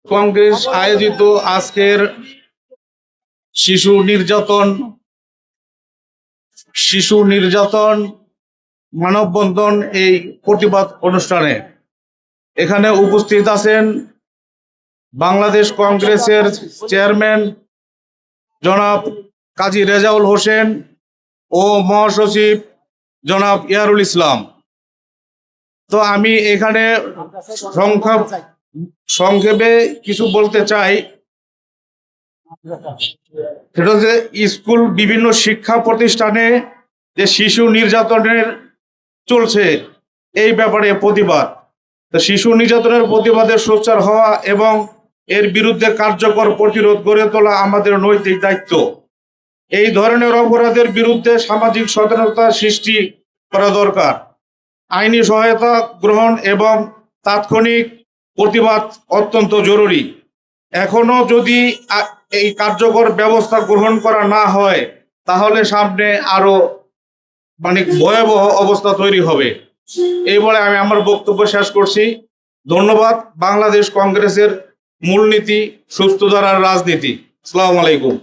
কংগ্রেস আয়োজিত আজকের শিশু নির্যাতন মানববন্ধন এই প্রতিবাদ অনুষ্ঠানে এখানে উপস্থিত আছেন বাংলাদেশ কংগ্রেসের চেয়ারম্যান জনাব কাজী রেজাউল হোসেন ও মহাসচিব জনাব ইয়ারুল ইসলাম। তো আমি এখানে সংক্ষেপে কিছু বলতে চাই। সেটা হচ্ছে স্কুল বিভিন্ন শিক্ষা প্রতিষ্ঠানে যে শিশু নির্যাতনের চলছে এই ব্যাপারে প্রতিবাদ। তো শিশু নির্যাতনের প্রতিবাদে সোচ্চার হওয়া এবং এর বিরুদ্ধে কার্যকর প্রতিরোধ গড়ে তোলা আমাদের নৈতিক দায়িত্ব। এই ধরনের অপরাধের বিরুদ্ধে সামাজিক সচেতনতা সৃষ্টি করা দরকার। আইনি সহায়তা গ্রহণ এবং তাৎক্ষণিক প্রতিবাদ অত্যন্ত জরুরি। এখনো যদি এই কার্যকর ব্যবস্থা গ্রহণ করা না হয় তাহলে সামনে আরো ভয়াবহ অবস্থা তৈরি হবে। এই বলে আমি আমার বক্তব্য শেষ করছি। ধন্যবাদ। বাংলাদেশ কংগ্রেসের মূলনীতি সুস্থ ধারার রাজনীতি। আসসালামু আলাইকুম।